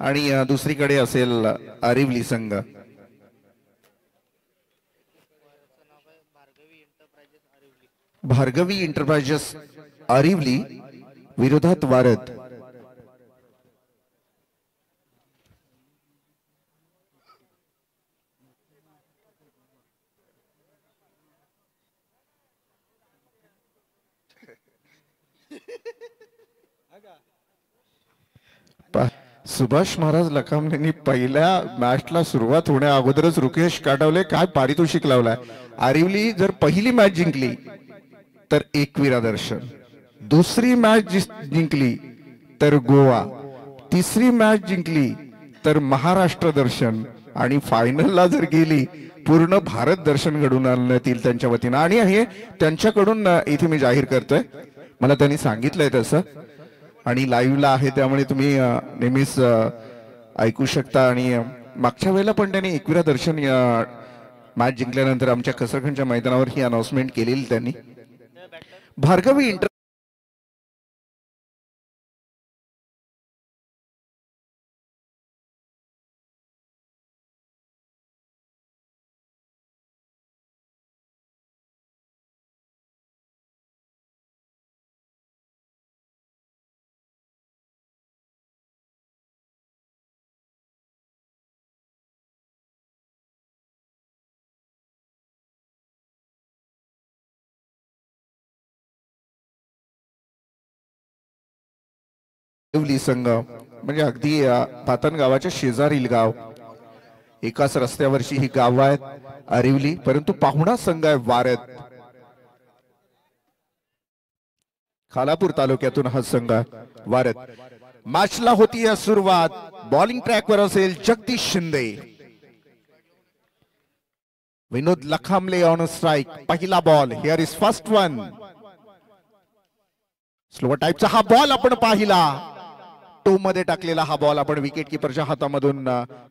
आणि दुसरीकडे असेल आरिवली संघ. भार्गवी एंटरप्राइजेस आरिवली विरोधात वारद. सुभाष महाराज लखामनेनी पहिल्या मॅचला सुरुवात होण्या अगोदरच रुकेश काटवले काय पारितोषिक लावलाय. आरिवली जर पहिली मॅच जिंकली तर एकविरा दर्शन, दुसरी मॅच जिंकली तर गोवा, तिसरी मॅच जिंकली तर महाराष्ट्र दर्शन आणि फायनलला जर गेली पूर्ण भारत दर्शन घडून आणण्यात येईल त्यांच्या वतीनं. आणि हे त्यांच्याकडून इथे मी जाहीर करतोय, मला त्यांनी सांगितलंय तसं आणि लाईव्हला आहे त्यामुळे तुम्ही नेहमीच ऐकू शकता. आणि मागच्या वेळेला पण त्यांनी एकविरा दर्शन मॅच जिंकल्यानंतर आमच्या कसरखंडच्या मैदानावर ही अनाउन्समेंट केलेली त्यांनी. भार्गवी संघ म्हणजे अगदी पातन गावाच्या शेजारील गाव, एकाच रस्त्यावरची ही गाव आहेत आरिवली, परंतु पाहुणा संघ आहे वारद. खालापूर तालुक्यातून हा संघ वारद. मॅचला होती या सुरुवात. बॉलिंग ट्रॅकवर असेल जगदीश शिंदे, विनोद लखामले ऑन स्ट्राइक. पहिला ball, here is first one. Slow टाइपचा हा बॉल आपण पाहिला, टो मध्ये टाकलेला हा बॉल आपण विकेट किपरच्या हातामधून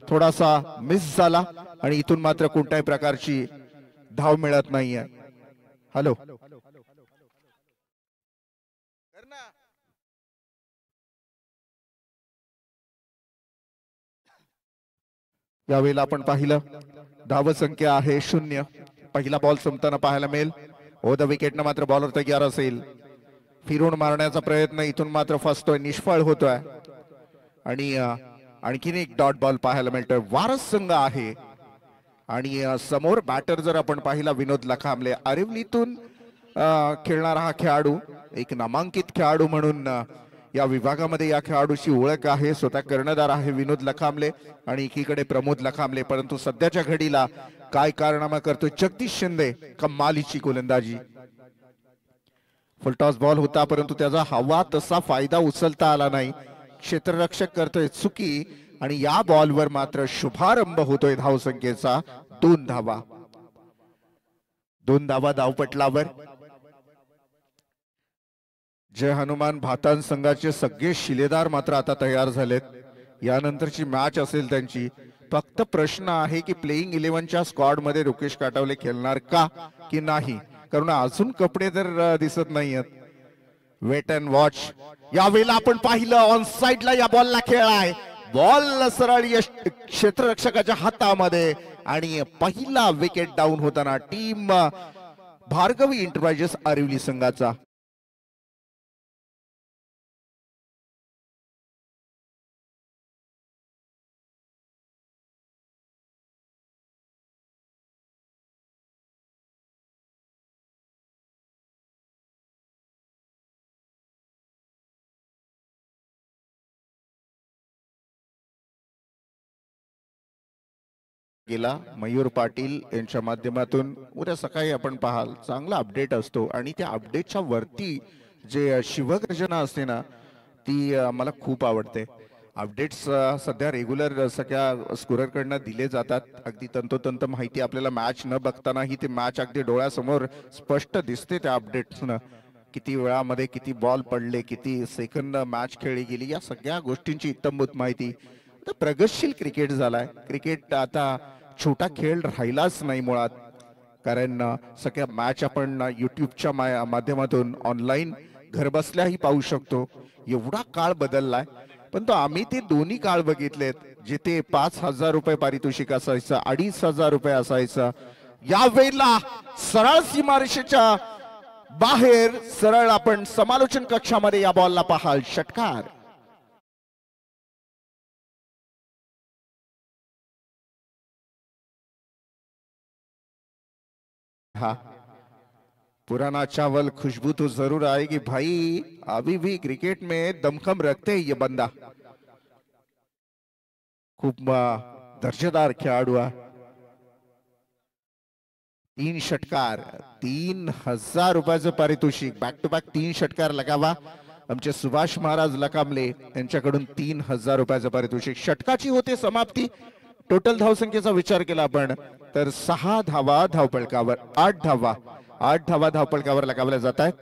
थोडासा मिस झाला आणि इथून मात्र कोणत्याही प्रकारची धाव मिळत नाहीये. हॅलो यावेळेला आपण पाहिलं धाव संख्या आहे 0. पहिला बॉल संपताना पाहायला मिळेल. ओ द विकेटनं मात्र बॉलर तयार असेल. फिरून मारण्याचा प्रयत्न इथून मात्र फसतोय, निष्फळ होतोय आणि आणखीन एक डॉट बॉल पाहायला मिळतोय. वारस संघ आहे आणि समोर बॅटर जर आपण पाहिला विनोद लखामले, आरिवलीतून खेळणारा हा खेळाडू, एक नामांकित खेळाडू म्हणून या विभागामध्ये या खेळाडूची ओळख आहे. स्वतः कर्णधार आहे विनोद लखामले आणि एकीकडे प्रमोद लखामले. परंतु सध्याच्या घडीला काय कारनामा करतोय जगदीश शिंदे, कमालीची गोलंदाजी. फुलटॉस बॉल होता परंतु त्याचा हवा तसा फायदा उचलता आला नाही. क्षेत्ररक्षक करतोय चुकी आणि या बॉलवर मात्र शुभारंभ होतोय धावसंख्येचा. 2 धावा, 2 धावा धावपटलावर. जय हनुमान भातान संघाचे सगळे शिलेदार मात्र आता तयार झालेत. यानंतरची मॅच असेल त्यांची. फक्त प्रश्न आहे की प्लेइंग 11च्या स्क्वॉड मध्ये रुकेश काटवले खेळणार का की नाही, कारण अजून कपडे तर दिसत नाहीयेत. Wait and watch. यावेळेला आपण पाहिलं ऑन साइडला या बॉलला खेळाय, बॉल सरळ क्षेत्ररक्षकाच्या हातामध्ये आणि पहिला विकेट डाऊन होताना टीम भार्गवी एंटरप्राइजेस आरिवली संघाचा. गेला मयूर पाटील यांच्या माध्यमातून. उद्या सकाळी आपण पाहाल चांगला अपडेट असतो आणि त्या अपडेटच्या वरती जे शिवगर्जना असते ना ती मला खूप आवडते. अपडेट्स सध्या रेग्युलर सगळ्या स्कोररकडनं दिले जातात. अगदी तंतोतंत माहिती आपल्याला मॅच न बघतानाही ते मॅच अगदी डोळ्यासमोर स्पष्ट दिसते त्या अपडेट्सनं. किती वेळामध्ये किती बॉल पडले, किती सेकंद मॅच खेळली गेली, या सगळ्या गोष्टींची इत्तमभूत माहिती. तर प्रगतशील क्रिकेट झालाय. क्रिकेट आता छोटा खेळ राहिलाच नाही मुळात, कारण सगळ्या मॅच आपण युट्यूबच्या माध्यमातून ऑनलाईन घरबसल्याही पाहू शकतो. एवढा काळ बदललाय. पण तो आम्ही ते दोन्ही काळ बघितलेत जिथे 5,000 रुपये पारितोषिक असायचं, 2,500 रुपये असायचं. यावेळेला सरळ सीमारेषेच्या बाहेर सरळ आपण समालोचन कक्षामध्ये या बॉलला पाहाल. षटकार. हाँ, पुराना चावल खुशबू तो जरूर आएगी भाई. अभी भी क्रिकेट में दमखम रखते हैं ये बंदा. खूप दर्जेदार खेळाडू आहे. 3 षटकार, 3,000 रुपयाचं पारितोषिक. बॅक टू बॅक 3 षटकार लगावा. आमचे सुभाष महाराज लकामले यांच्याकडून 3,000 रुपयाचं पारितोषिक. षटकाची होते समाप्ती. टोटल धावसंख्येचा विचार केला आपण तर 6 धावा धावपळकावर, 8 धावा धावपळकावर लगावल्या जात आहेत.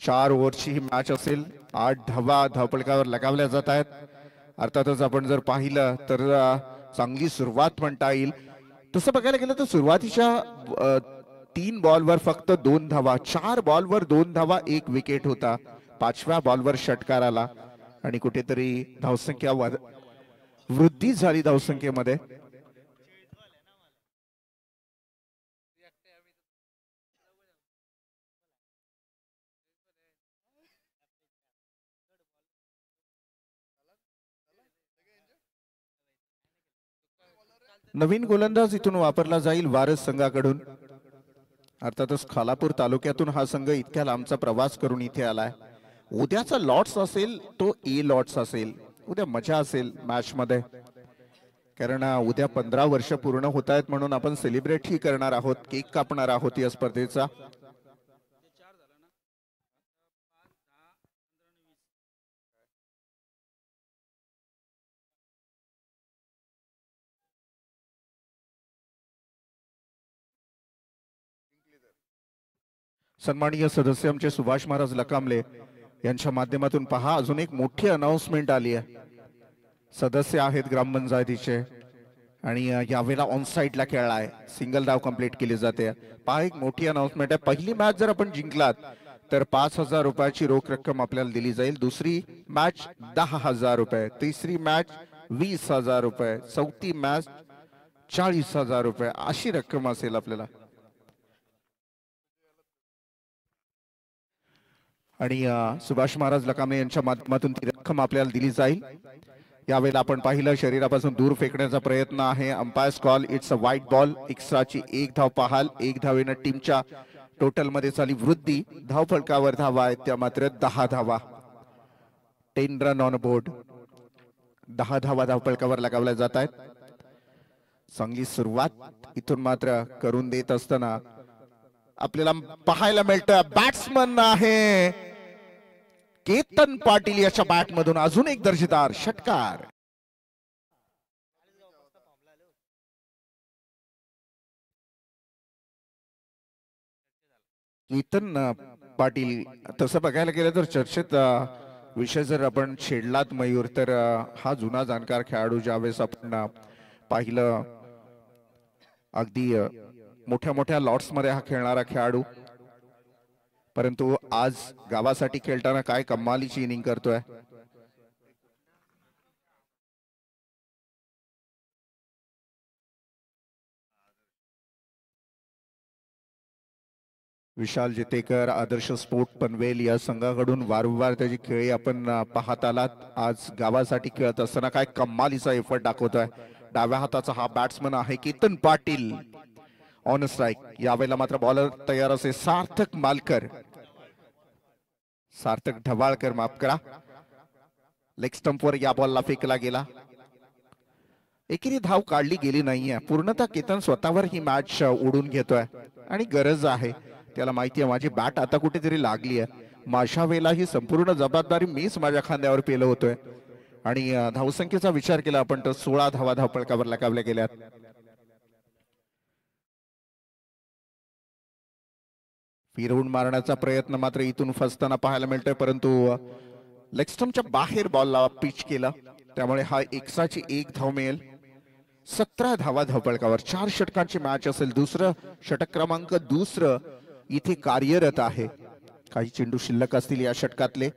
4 ओव्हरची ही मॅच असेल. 8 धावा धावपळकावर लगावल्या जात आहेत. अर्थातच आपण जर पाहिलं तर चांगली सुरुवात म्हणता येईल. तसं बघायला गेलं तर सुरुवातीच्या 3 बॉलवर फक्त 2 धावा, 4 बॉलवर 2 धावा, 1 विकेट होता. 5व्या बॉलवर षटकार आला आणि कुठेतरी धावसंख्या वृद्धी झाली धावसंख्येमध्ये. नवीन गोलंदाज इथून वापरला जाईल वारस संघाकडून. अर्थातच खालापूर तालुक्यातून हा संघ इतक्या लांबचा प्रवास करून इथे आलाय. उद्याचा लॉट्स असेल तो ए लॉट्स असेल. उद्या मजा असेल मॅच मध्ये, कारण उद्या 15 वर्ष पूर्ण होत आहेत म्हणून आपण सेलिब्रेट ही करणार आहोत. केक कापणार आहोत या स्पर्धेचा. सन्माननीय सदस्य आमचे सुभाष महाराज लकामले यांच्या माध्यमातून पहा अजून एक मोठी अनाउन्समेंट आली आहे. सदस्य आहेत ग्रामपंचायतीचे आणि यावेळेला ऑन साइडला खेळलाय. सिंगल धाव कंप्लीट केली जाते. पहा एक मोठी अनाउन्समेंट आहे. पहिली मॅच जर आपण जिंकलात तर 5,000 रुपयाची रोख रक्कम आपल्याला दिली जाईल. दुसरी मॅच 10,000 रुपये, तिसरी मॅच 20,000 रुपये, चौथी मॅच 40,000 रुपये अशी रक्कम असेल आपल्याला. आणि सुभाष महाराज लकामे यांच्या माध्यमातून ती रक्कम आपल्याला दिली जाईल. यावेळेला आपण पाहिलं शरीरापासून दूर फेकण्याचा प्रयत्न आहे. Umpire's call, it's a wide ball. एक्स्ट्राची 1 धाव पाहाल. 1 धावेनं टीमच्या टोटल मध्ये झाली वृद्धी. धावफलकावर धावा आहेत त्या मात्र 10 धावा. 10 रन ऑन बोर्ड. 10 धावा धावफलकावर लगावल्या जात आहेत. चांगली सुरुवात इथून मात्र करून देत असताना आपल्याला पाहायला मिळतं बॅट्समन आहे केतन पाटील. याच्या बॅट मधून अजून एक दर्जेदार षटकार. केतन पाटील तसं बघायला गेलं तर चर्चेत विषय जर आपण छेडलात मयूर तर हा जुना जाणकार खेळाडू ज्यावेळेस आपण पाहिलं अगदी मोठ्या मोठ्या लॉट्स मध्ये हा खेळणारा खेळाडू, परंतु आज गावासाठी खेळताना काय कमालीची इनिंग करतोय. विशाल जितेकर आदर्श स्पोर्ट पनवेल या संघाकडून वारंवार त्याची खेळी आपण पाहत आलात. आज गावासाठी खेळत असताना काय कमालीचा एफर्ट दाखवतोय. डाव्या हाताचा हा बॅट्समन आहे केतन पाटील. On strike. यावेळेला मात्र बॉलर तयार असे सार्थक मालकर, सार्थक ढवाळकर माफ करा. लेग स्टंपवर या बॉलला फेकला गेला. एकेरी धाव काढली गेली नाहीये. पूर्णतः केतन स्वतःवर ही मॅच ओढून घेतोय आणि गरज आहे. त्याला माहिती आहे माझी बॅट आता कुठेतरी लागली आहे. माझ्या वेळेला ही संपूर्ण जबाबदारी मीच माझ्या खांद्यावर पेलं होतोय. आणि धावसंख्येचा विचार केला आपण तर 16 धावा धावपळकावर लगावल्या गेल्यात. फिरवून मारण्याचा प्रयत्न मात्र इथून फसताना पाहायला मिळतोय, परंतु लेग स्टंपच्या बाहेर बॉलला पिच केला. त्यामुळे हा एक्स्ट्राची 1 धाव मिळेल. 17 धावा धावपळकावर. 4 षटकांची मॅच असेल. दुसरं षटक क्रमांक दुसरं इथे कार्यरत आहे. काही चेंडू शिल्लक असतील या षटकातले.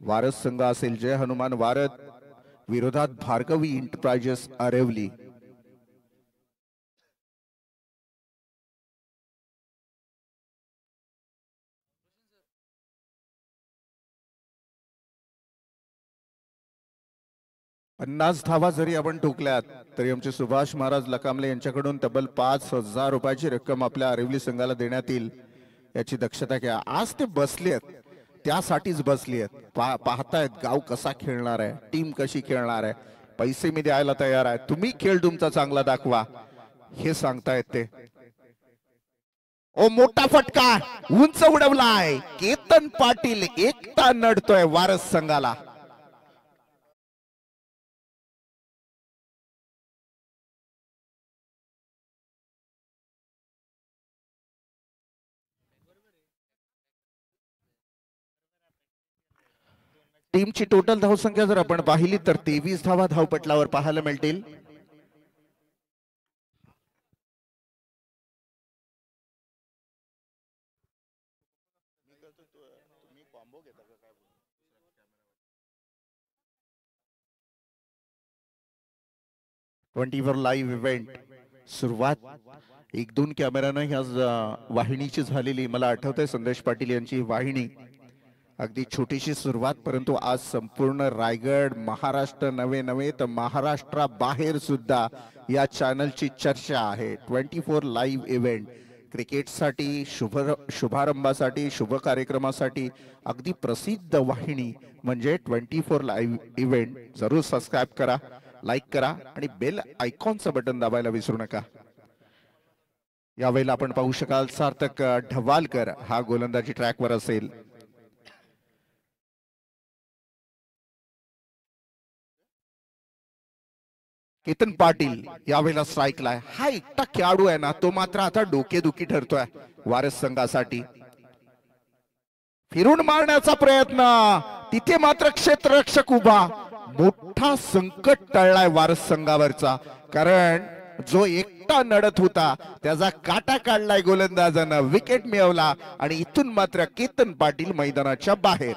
वारस संघ असेल जय हनुमान वारद विरोधात भार्गवी एंटरप्राइजेस आरेवली. पन्नास धावा जरी आपण ठोकल्यात तरी आमचे सुभाष महाराज लकामले यांच्याकडून तब्बल 5,000 रुपयाची रक्कम आपल्या आरेवली संघाला देण्यात येईल याची दक्षता घ्या. आज ते बसले आहेत त्यासाठीच बसली आहेत. पाहतायत गाव कसा खेळणार आहे, टीम कशी खेळणार आहे. पैसे मी द्यायला तयार आहे, तुम्ही खेळ तुमचा चांगला दाखवा हे सांगतायत ते. ओ मोठा फटका उंच उडवलाय. केतन पाटील एकटा नडतोय वारस संघाला. टीमची टोटल धावसंख्या जर आपण पाहिली तर 23 धावा धावपटलावर पाहायला मिळतील. लाईव्ह इव्हेंट सुरुवात 1-2 कॅमेरानं ह्या वाहिनीची झालेली. मला आठवतंय संदेश पाटील यांची वाहिनी अगदी छोटीशी सुरुवात, परंतु आज संपूर्ण रायगड महाराष्ट्र नवे तर महाराष्ट्राबाहेर सुद्धा या चॅनलची चर्चा आहे. 24 लाईव्ह इव्हेंट क्रिकेटसाठी शुभारंभासाठी शुभ कार्यक्रमासाठी अगदी प्रसिद्ध वाहिनी म्हणजे 24 लाईव्ह इव्हेंट. जरूर सबस्क्राईब करा, लाईक करा आणि बेल आयकॉनचं बटन दाबायला विसरू नका. यावेळेला आपण पाहू शकाल सार्थक ढवालकर हा गोलंदाजी ट्रॅकवर असेल. केतन पाटील यावेळेला स्ट्राईकला आहे. हा एकटा खेळाडू आहे ना, तो मात्र आता डोकेदुखी ठरतोय वारस संघासाठी. फिरून मारण्याचा प्रयत्न, तिथे मात्र क्षेत्ररक्षक उभा. मोठा संकट टळलाय वारस संघावरचा, कारण जो एकटा नडत होता त्याचा काटा काढलाय गोलंदाजानं, विकेट मिळवला आणि इथून मात्र केतन पाटील मैदानाच्या बाहेर.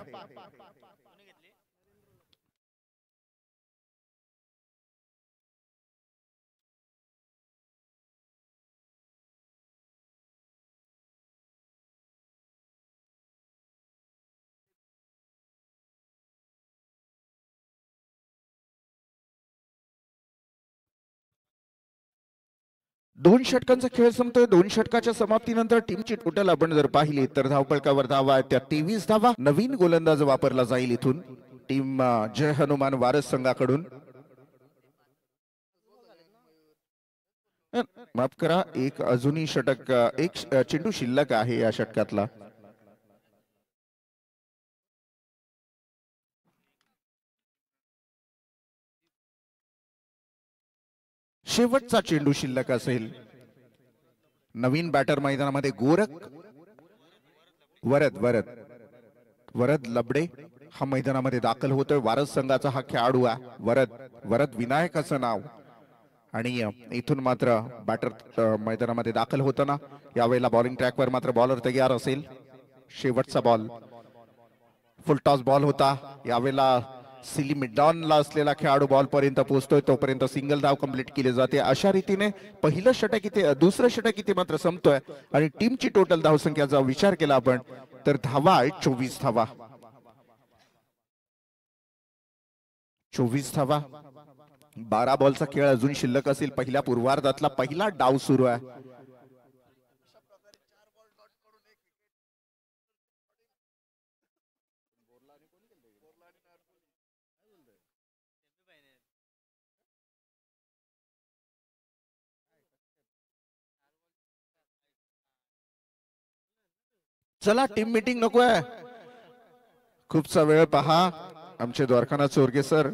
दोन षटकांचा खेळ संपतोय. 2 षटकाच्या समाप्तीनंतर टीमची टोटल आपण जर पाहिली तर धावपळकावर धावा आहेत त्या 23 धावा. नवीन गोलंदाज वापरला जाईल इथून टीम जय हनुमान वारस संघाकडून. माफ करा, एक अजूनही षटक, एक चेंडू शिल्लक आहे या षटकातला. शेवटचा चेंडू शिल्लक असेल. नवीन बॅटर मैदानामध्ये गोरख वरद लबडे हा मैदानामध्ये दाखल होतोय. वारस संघाचा हा खेळाडू आहे वरद विनायकाचं नाव. आणि इथून मात्र बॅटर मैदानामध्ये दाखल होताना यावेळेला बॉलिंग ट्रॅकवर मात्र बॉलर तयार असेल. शेवटचा बॉल फुलटॉस बॉल होता. यावेळेला सिली मिडॉनला असलेला खेळाडू बॉल पर्यंत पोहोचतोय, तोपर्यंत सिंगल धाव कंप्लीट केली जाते. अशा रीतीने पहिलं षटक इथे, दुसरं षटक इथे मात्र संपतोय आणि टीमची टोटल धावसंख्याचा विचार केला आपण तर धावा आहे 24 धावा. 24 धावा. 12 बॉलचा खेळ अजून शिल्लक असेल. पहिल्या पूर्वार्धातला पहिला डाव सुरू आहे. चला टीम मीटिंग नकोय, खूपसा वेळ पहा. आमचे द्वारकानाथ चोरगे सर,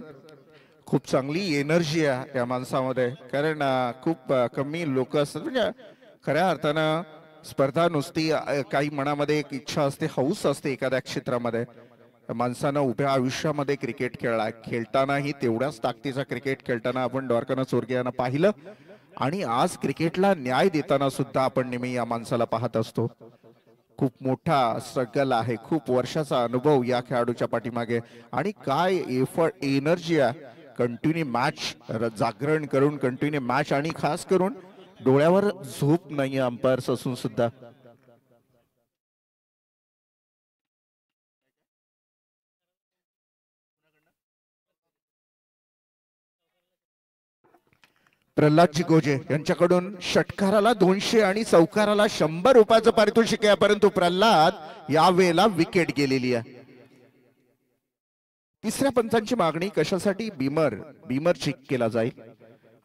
खूप चांगली एनर्जी आहे या माणसामध्ये, कारण खूप कमी लोक असतात. म्हणजे खऱ्या अर्थानं स्पर्धा नुसती काही मनामध्ये एक इच्छा असते, हौस असते एखाद्या क्षेत्रामध्ये. माणसानं उभ्या आयुष्यामध्ये क्रिकेट खेळला, खेळतानाही तेवढ्याच ताकदीचा क्रिकेट खेळताना आपण द्वारकानाथ चोरगे यांना पाहिलं आणि आज क्रिकेटला न्याय देताना सुद्धा आपण नेहमी या माणसाला पाहत असतो. खूप मोठा स्ट्रगल आहे, खूप वर्षाचा अनुभव या खेळाडूच्या पाठीमागे आणि काय एफर्ट एनर्जी आहे. कंटिन्यू मॅच जागरण करून कंटिन्यू मॅच आणि खास करून डोळ्यावर झोप नाहीये अंपायर्स असून सुद्धा. प्रल्हादजी गोजे यांच्याकडून षटकाराला 200 आणि चौकाराला 100 रुपयाचं पारितोषिक आहे, परंतु प्रल्हाद यावेळेला विकेट गेलेली आहे. तिसऱ्या पंचांची मागणी कशासाठी? बीमर बीमर चेक केला जाईल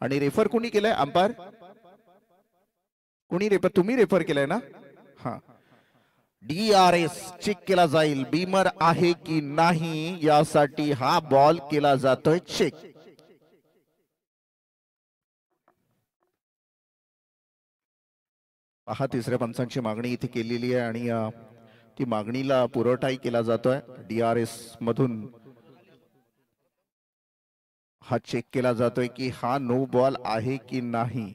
आणि रेफर कोणी केलाय? अंपायर कोणी रेफर? तुम्ही रेफर केलाय ना? हा. DRS चेक केला जाईल, बीमर आहे की नाही यासाठी हा बॉल केला जातोय चेक. पहा, तिसऱ्या पंचांची मागणी इथे केलेली आहे आणि ती मागणीला पुरवठाही केला जातोय. DRS मधून हा चेक केला जातोय की हा नो बॉल आहे की नाही.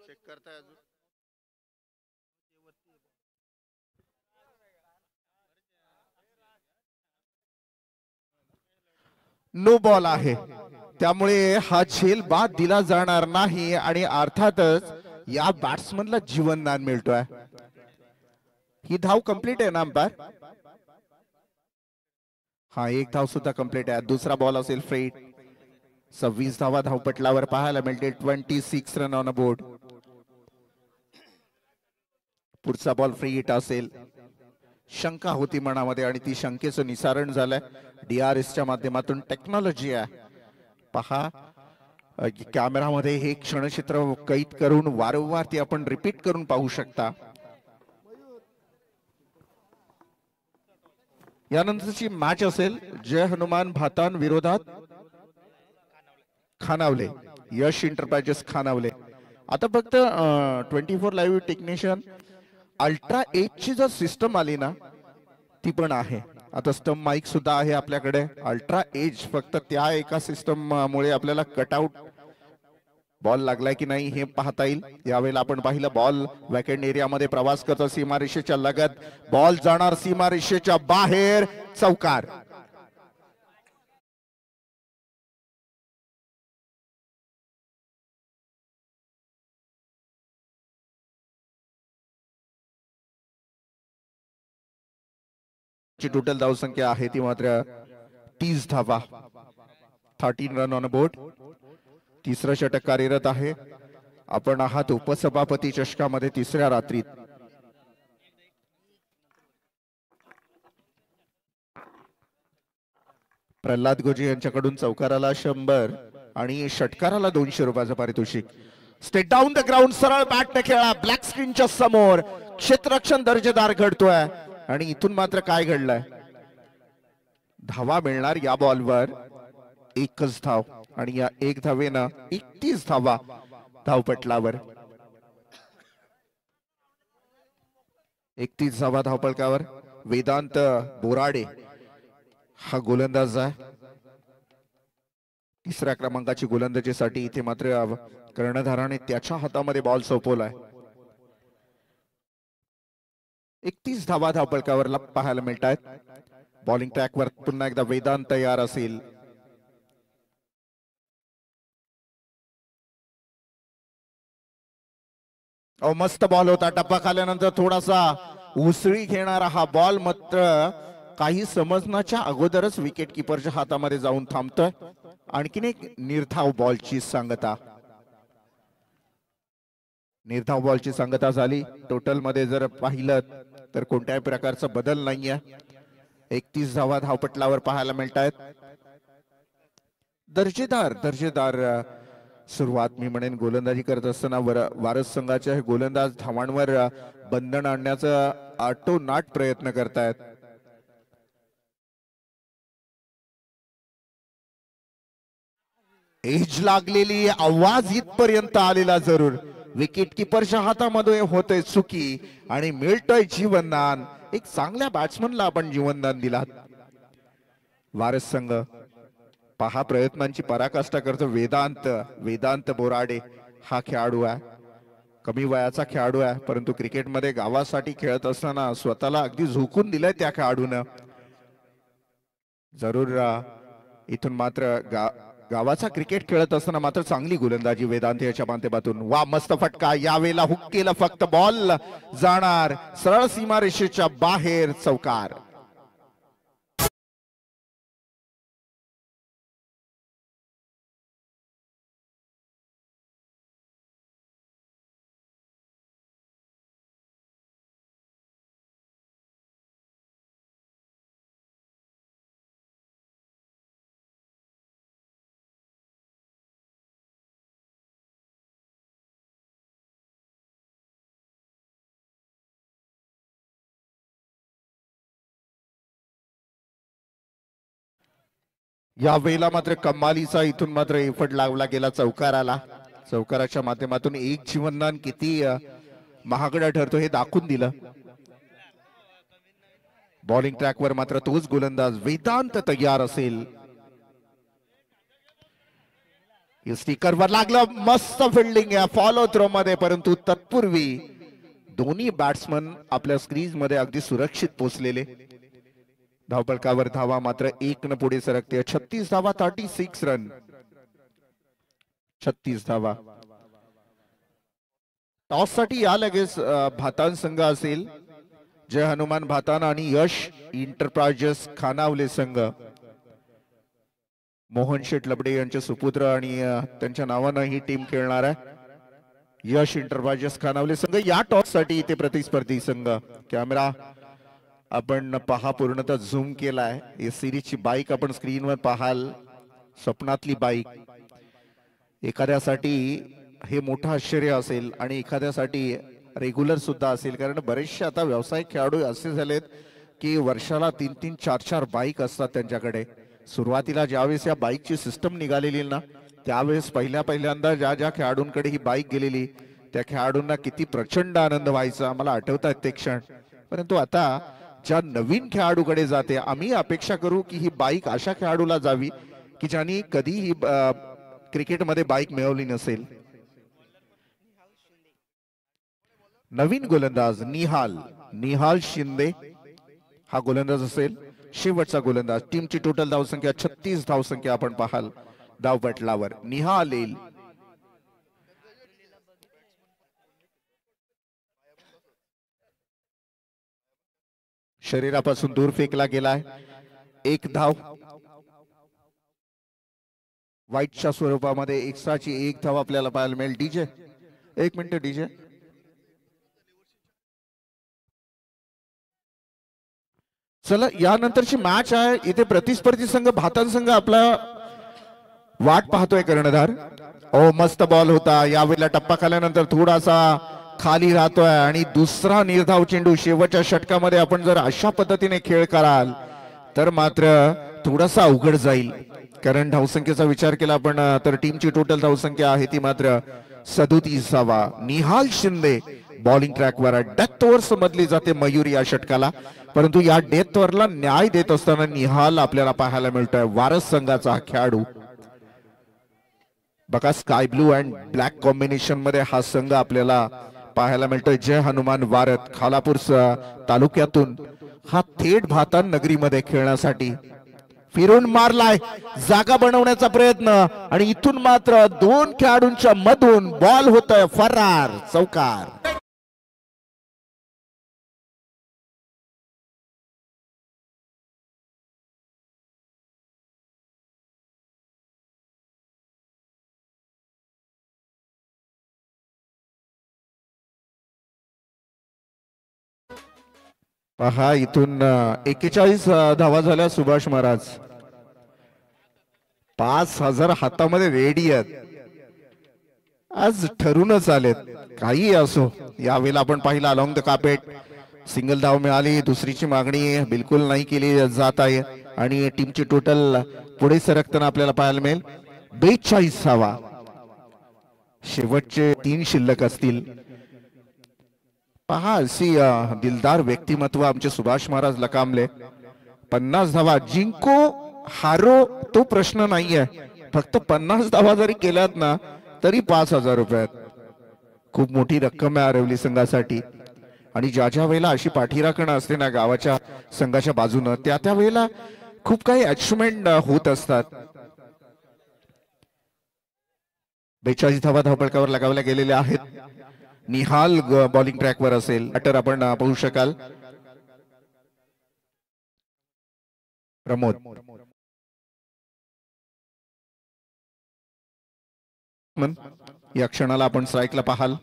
चेक करताय अजून? नो बॉल आहे, त्यामुळे हा झेल बाद दिला जाणार नाही आणि अर्थातच या बॅट्समनला जीवनदान मिळतोय. ही धाव कंप्लीट आहे ना अंपायर? हा, एक धाव सुद्धा कंप्लीट आहे. दुसरा बॉल असेल फ्रेट. 26 धावा धावपटलावर पाहायला मिळते. 26 रन ऑन अ बोर्ड. पुढचा बॉल फ्री हिट असेल. शंका होती मनामध्ये आणि ती शंकेचं निसारण झालंय DRSच्या माध्यमातून. टेक्नॉलॉजी आहे पहा, कॅमेरामध्ये हे क्षणचित्र कैद करून वारंवार ती आपण रिपीट करून पाहू शकता. यानंतरची मॅच असेल जय हनुमान भातान विरोधात खानावले, यश एंटरप्राइजेस खानावले. आता फक्त 24 लाईव्ह टेक्निशियन अल्ट्रा एज ची जर सिस्टम आली ना, ती पण आहे आता. स्टंप माईक सुद्धा आहे आपल्याकडे. अल्ट्रा एज फक्त त्या एका सिस्टम मुळे आपल्याला कटआउट बॉल लागलाय की नाही हे पाहता येईल. यावेळेला आपण पाहिलं बॉल वॅकेंड एरियामध्ये प्रवास करतो. सीमारेषेच्या लगत बॉल जाणार सीमारेषेच्या बाहेर, चौकार. टोटल धावसंख्या आहे ती मात्र 30 धावा. 13 रन ऑन बोर्ड. तिसरं षटक कार्यरत आहे. आपण आहात उपसभापती चषकामध्ये तिसऱ्या रात्रीत. प्रल्हाद गोजे यांच्याकडून चौकाराला 100 आणि षटकाराला 200 रुपयाचं पारितोषिक. स्टेट डाऊन द ग्राउंड, सरळ बॅट खेळा. ब्लॅक स्क्रीनच्या समोर क्षेत्ररक्षण दर्जेदार घडतोय आणि इथून मात्र काय घडलंय? धावा मिळणार या बॉलवर, एकच धाव आणि या एक धावेनं 31 धावा धावपटलावर. 31 धावा धावपटलावर. वेदांत बोराडे हा गोलंदाज आहे. तिसऱ्या क्रमांकाची गोलंदाजीसाठी इथे मात्र कर्णधाराने त्याच्या हातामध्ये बॉल सोपवलाय. 31 धावा धावपटकावर पाहायला मिळत आहेत. बॉलिंग ट्रॅकवर पुन्हा एकदा वेदांत तयार असेल. मस्त बॉल होता. टप्पा खाल्यानंतर थोडासा उसळी घेणारा हा बॉल मात्र काही समजण्याच्या अगोदरच विकेट किपरच्या हातामध्ये जाऊन थांबतोय. आणखीन एक निर्धाव बॉलची सांगता. निर्धाव बॉलची सांगता झाली. टोटल मध्ये जर पाहिलं तर कोणत्याही प्रकारचा बदल नाहीये. 31 धावा धावपटलावर पाहायला मिळत आहेत. दर्जेदार दर्जेदार सुरुवात मी म्हणेन गोलंदाजी करत असताना वारस संघाचे गोलंदाज धावांवर बंधन आणण्याचा आटोनाट प्रयत्न करतायत. एज लागलेली, आवाज इथपर्यंत आलेला जरूर. विकेट किपरच्या हातामध्ये होतोय चुकी आणि मिळतोय जीवनदान. एक चांगल्या बॅट्समनला आपण जीवनदान दिलात. वारस संघ पहा प्रयत्नांची पराकाष्ठा करतो. वेदांत बोराडे हा खेळाडू आहे. कमी वयाचा खेळाडू आहे, परंतु क्रिकेटमध्ये गावासाठी खेळत असताना स्वतःला अगदी झोकून दिलंय त्या खेळाडूनं. जरूर इथून मात्र गावाचा क्रिकेट खेळत असताना मात्र चांगली गोलंदाजी वेदांत याच्या माध्यमातून. वा मस्त फटका. यावेळेला हुक केलं, फक्त बॉल जाणार सरळ सीमारेषेच्या बाहेर. चौकार. या वेळेला मात्र कमालीचा इथून मात्र एफर्ट लावला गेला चौकाराला. चौकाराच्या माध्यमातून एक जीवनदान किती महागडा ठरतो हे दाखवून दिलं. बॉलिंग ट्रॅकवर मात्र तोच गोलंदाज वेदांत तयार असेल. स्टिकरवर लागलं. मस्त फिल्डिंग आहे फॉलो थ्रो मध्ये, परंतु तत्पूर्वी दोन्ही बॅट्समन आपल्या स्क्रीज मध्ये अगदी सुरक्षित पोहोचलेले. धावपळकावर धावा मात्र 1 न पुढे सरकते. 36 धावा, 36 रन. 36 धावा. टॉस साठी या लगेच भातान संघ असेल. जय हनुमान भातान आणि यश इंटरप्राइजेस खानावले संघ. मोहन शेठ लबडे यांचे सुपुत्र आणि त्यांच्या नावानं ही टीम खेळणार आहे. यश इंटरप्राइजेस खानावले संघ या टॉस साठी इथे प्रतिस्पर्धी संघ. कॅमेरा आपण पहा पूर्णतः झूम केलाय. या सिरीजची बाईक आपण स्क्रीनवर पाहाल. स्वप्नातली बाईक एखाद्यासाठी हे मोठं आश्चर्य असेल आणि एखाद्यासाठी रेग्युलर सुद्धा असेल, कारण बरेचसे आता व्यावसायिक खेळाडू असे झालेत की वर्षाला 3-3, 4-4 बाईक असतात त्यांच्याकडे. सुरुवातीला ज्यावेळेस या बाईकची सिस्टम निघालेली ना, त्यावेळेस पहिल्यांदा ज्या खेळाडूंकडे ही बाईक गेलेली त्या खेळाडूंना किती प्रचंड आनंद व्हायचा. मला आठवतात ते क्षण. परंतु आता ज्या नवीन खेळाडूकडे जाते, आम्ही अपेक्षा करू की ही बाईक अशा खेळाडूला जावी की ज्यांनी कधीही क्रिकेटमध्ये बाईक मिळवली नसेल. नवीन गोलंदाज निहाल शिंदे हा गोलंदाज असेल. शेवटचा गोलंदाज. टीमची टोटल धावसंख्या 36 धावसंख्या आपण पाहाल धावपटलावर. निहाल येईल. शरीरापासून दूर फेकला गेलाय. 1 धाव. व्हाईटच्या स्वरूपामध्ये एक्स्ट्राची 1 धाव आपल्याला पाहायला मिळेल. DJ 1 minute DJ. चला यानंतरची मॅच आहे. इथे प्रतिस्पर्धी संघ भातान संघ आपला वाट पाहतोय कर्णधार. ओ मस्त बॉल होता. यावेळेला टप्पा खाल्यानंतर थोडासा खाली राहतोय आणि दुसरा निर्धाव चेंडू. शेवटच्या षटकामध्ये आपण जर अशा पद्धतीने खेळ कराल तर मात्र थोडासा अवघड जाईल, कारण धावसंख्येचा विचार केला आपण तर टीमची टोटल धावसंख्या आहे ती मात्र 37 धावा. निहाल शिंदे बॉलिंग ट्रॅकवर. डेथ ओव्हर्स मधली जाते मयूर या षटकाला, परंतु या डेथ ओव्हरला न्याय देत असताना निहाल आपल्याला पाहायला मिळतोय. वारस संघाचा हा खेळाडू. बघा sky blue and black combination मध्ये हा संघ आपल्याला पाहायला मिळतोय. जय हनुमान वारत खालापूर तालुक्यातून हा थेट भातान नगरीमध्ये खेळण्यासाठी फिरून मारलाय. जागा बनवण्याचा प्रयत्न आणि इथून मात्र 2 खेळाडूंच्या मधून बॉल होतोय फरार. चौकार. पहा इथून 41 धावा झाल्या. सुभाष महाराज 5000 हातामध्ये रेडी आहेत. आज ठरूनच आलेत. काही असो, यावेळेला आपण पाहिलं अलॉंग द कार्पेट सिंगल धाव मिळाली. दुसरीची मागणी बिलकुल नाही केली जात आहे आणि टीमची टोटल पुढे सरकताना आपल्याला पाहायला मिळेल. 42. शेवटचे 3 शिल्लक असतील. पहा अशी दिलदार व्यक्तिमत्व आमचे सुभाष महाराज लकामले. 50 धावा जिंको हारो तो प्रश्न नाहीये, फक्त 50 धावा जरी केल्यात ना तरी 5,000 रुपये. खूप मोठी रक्कम आहे आरवली संघासाठी. आणि ज्या ज्या वेळेला अशी पाठीराखण असते ना गावाच्या संघाच्या बाजूनं, त्या वेळेला खूप काही अचिव्हमेंट होत असतात. 42 धावा धावपळकावर लगावल्या गेलेल्या आहेत. निहाल बॉलिंग ट्रॅकवर असेल. बॅटर आपण पाहू शकाल प्रमोद. या क्षणाला आपण स्ट्राईकला पाहाल.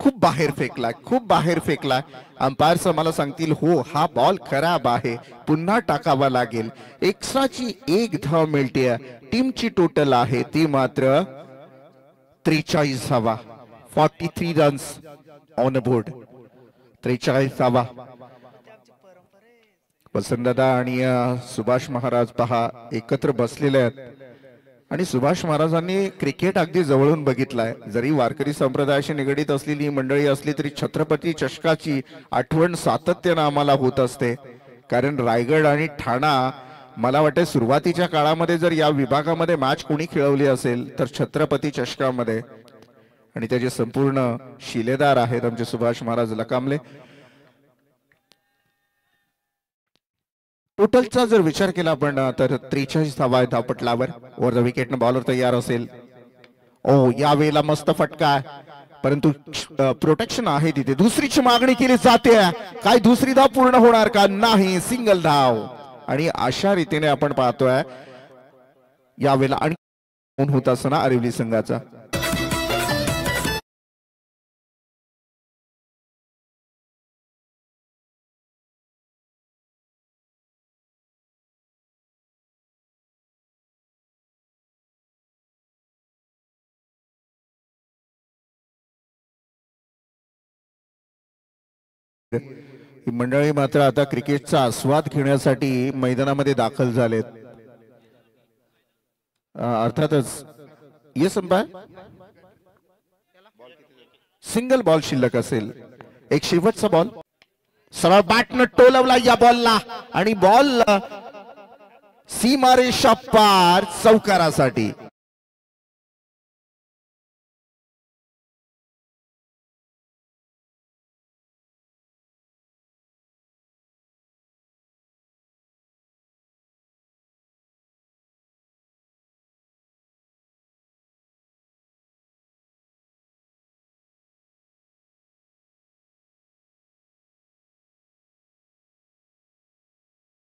खूप बाहेर फेकलाय, खूप बाहेर फेकलाय. अंपायर मला सांगतील हो हा बॉल खराब आहे, पुन्हा टाकावा लागेल. एक्स्ट्राची 1 धाव मिळते. टीमची टोटल आहे ती मात्र 43 धावा. 43 रन्स ऑन बोर्ड. 43 धावा. वसंतदादा आणि सुभाष महाराज पहा एकत्र बसलेले आहेत. आणि सुभाष महाराजांनी क्रिकेट अगदी जवळून बघितलाय. जरी वारकरी संप्रदायाशी निगडीत असलेली मंडळी असली तरी छत्रपती चषकाची आठवण सातत्यानं आम्हाला होत असते. कारण रायगड आणि ठाणा, मला वाटते सुरुवातीच्या काळामध्ये जर या विभागामध्ये मॅच कोणी खेळवली असेल तर छत्रपती चषकामध्ये. आणि त्याचे संपूर्ण शिलेदार आहेत आमचे सुभाष महाराज लकामले. टोटलचा जर विचार केला आपण तर 43 धावा आहेत धावपटलावर. ओव्हर द विकेटनं बॉलर तयार असेल. ओ या वेळेला मस्त फटका आहे, परंतु प्रोटेक्शन आहे तिथे. दुसरीची मागणी केली जाते. काय दुसरी धाव पूर्ण होणार का? नाही, सिंगल धाव. आणि अशा रीतीने आपण पाहतोय यावेळेला आणि होत असताना आरिवली संघाचा. ही मंडळी मात्र आता क्रिकेटचा आस्वाद घेण्यासाठी मैदानामध्ये दाखल झालेत. अर्थातच ये संपाय सिंगल बॉल शिल्लक असेल. एक शेवटचा बॉल सरळ बॅटनं टोलवला या बॉलला आणि बॉल सीमारेषा पार चौकारासाठी.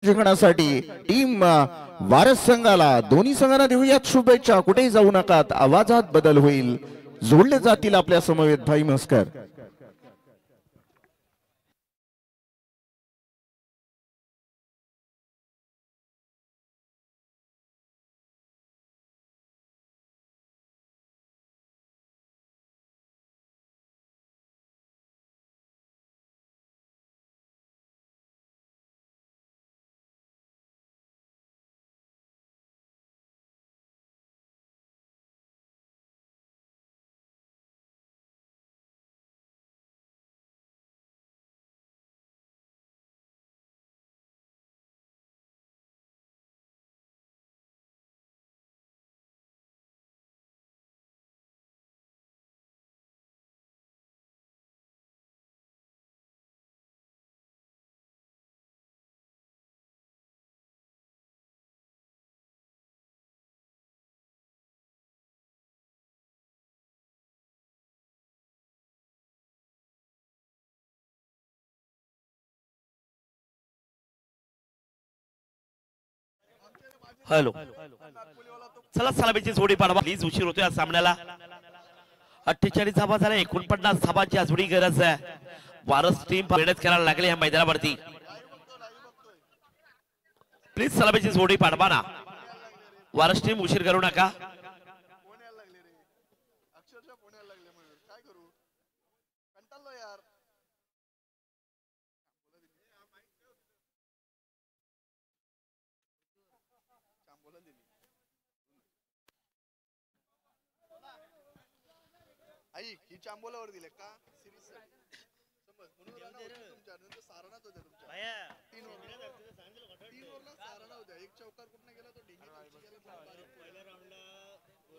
जिंकण्यासाठी टीम वारस संघाला, दोन्ही संघांना देऊयात शुभेच्छा. कुठेही जाऊ नका, आवाजात बदल होईल. जोडले जातील आपल्या समवेत भाई मस्कर. हॅलो, चला सलामीची जोडी पाडवा. प्लीज उशीर होतोय या सामन्याला. 48 धावा झाल्या. 49 धावांची आज जोडी गरज आहे. वारस टीम मेहनत करायला लागली या मैदानावरती. प्लीज सलामीची जोडी पाडवा ना. वारस टीम उशीर करू नका. आई ही चांबोलावर दिले का सिरीज समज म्हणून रन होते तुमच्या नंतर सारणाच होत्या तुमच्या तीन ओव्हरला सारणा होत्या एक चौकार कुठनं गेला तो ढिंगी पहिल्या राऊंडला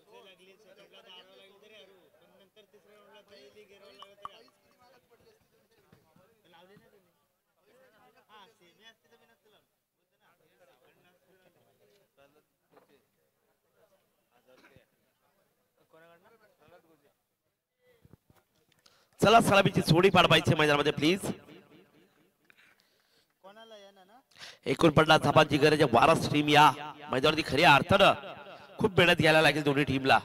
गोरजे लागली सेकंडला दारा लागली तरी हरू पण नंतर तिसऱ्या राऊंडला पहिली गिरवल लागली तरी लावली ना तुम्ही हा सेमी असते तर मी नसतं लावलं चला सलामीची जोडी पाडवायची मैदानामध्ये प्लीज. कोणाला या ना 49 धाबांची गरज आहे. वारस टीम या मैदानावरती खऱ्या अर्थानं खूप मेहनत घ्यायला लागेल दोन्ही टीमला.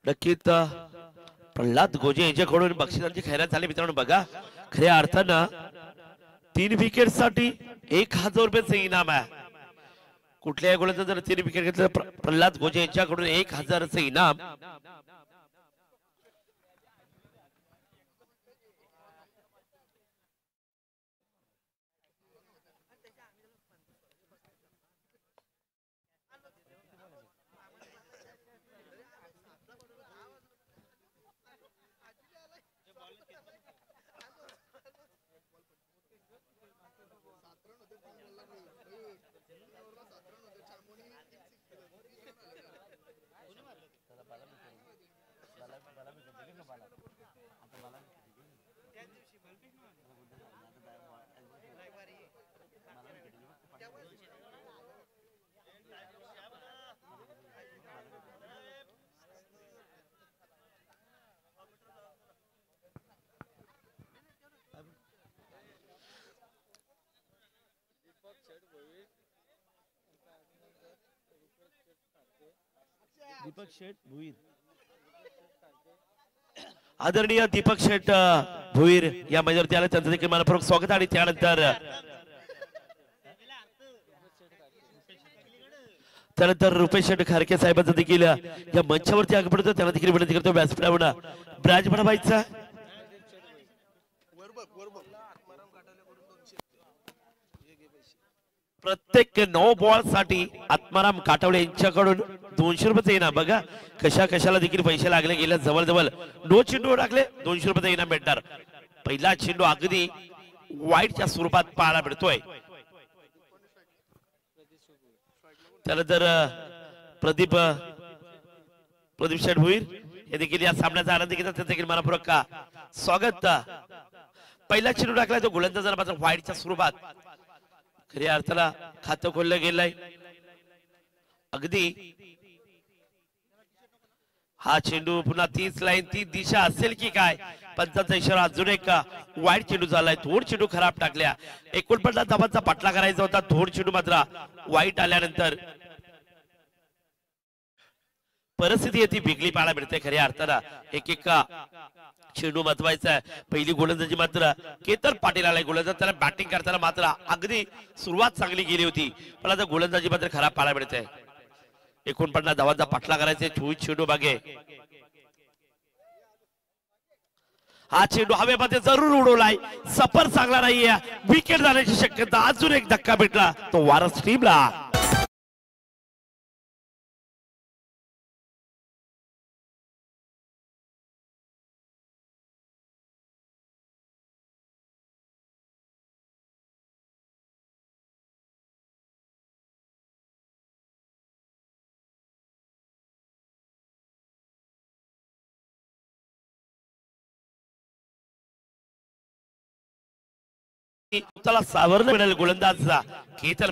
नक्कीच प्रल्हाद गोजे यांच्याकडून बक्षिसांची खैरात झाली मित्रांनो. बघा खऱ्या अर्थानं 3 विकेट साठी 1000 रुपयाचं इनाम आहे. कुठल्याही गोलाचं जर 3 विकेट घेतलं प्रल्हाद गोजे यांच्याकडून 1000चं इनाम. दीपक शेठ भुईर आदरणीय दीपक शेठ भुईर या मैदानावरती आले त्यांचं देखील मनपूर्वक स्वागत. आणि त्यानंतर रुपेश शेठ खारके साहेबांचं देखील या मंचावरती आग पडतो. त्यांना देखील विनंती करतो व्यासपीठावर ब्राज बनवायचा. प्रत्येक 9 बॉल साठी आत्माराम काटवले यांच्याकडून 200 रुपये इनाम. बघा कशाला देखील पैसे लागले गेले. जवळ 9 चेंडू टाकले 200 रुपये इनाम भेटणार. पहिला चेंडू अगदी वाईटच्या स्वरूपात पाहायला मिळतोय. त्यानंतर प्रदीप शेठ भुईर हे देखील या सामन्याचा आनंद घेतात. त्यांचं देखील मनपूर्वक स्वागत. पहिला चेंडू टाकलाय तो गोलंदाजाला मात्र वाईटच्या स्वरूपात खऱ्या अर्थाला खातं खोललं गेलंय. अगदी हा चेंडू पुन्हा 30 लाईन 30 दिशा असेल की काय. पंचांचा इशारा. अजून एक वाईट चेंडू झालाय. 2 चेंडू खराब टाकल्या. 49 धाबांचा पाठला करायचा होता. 2 चेंडू मात्र वाईट आल्यानंतर परिस्थिती येते बिगली पाहायला मिळते. खऱ्या अर्थाला एक चेंडू महत्वायचा आहे. पहिली गोलंदाजी मात्र केतन पाटील आलाय गोलंदाज. त्याला बॅटिंग करताना मात्र अगदी सुरुवात चांगली गेली होती पण आता गोलंदाजी मात्र खराब पाहायला मिळते. 49 धावांचा पाठला करायचा. 24 चेंडू मागे. हा चेंडू हवेमध्ये जरूर उडवलाय. सफर चांगला नाहीये. विकेट जाण्याची शक्यता. अजून एक धक्का भेटला तो वारस टीमला. त्याला सावरलं मिळेल गोलंदाजचा केतन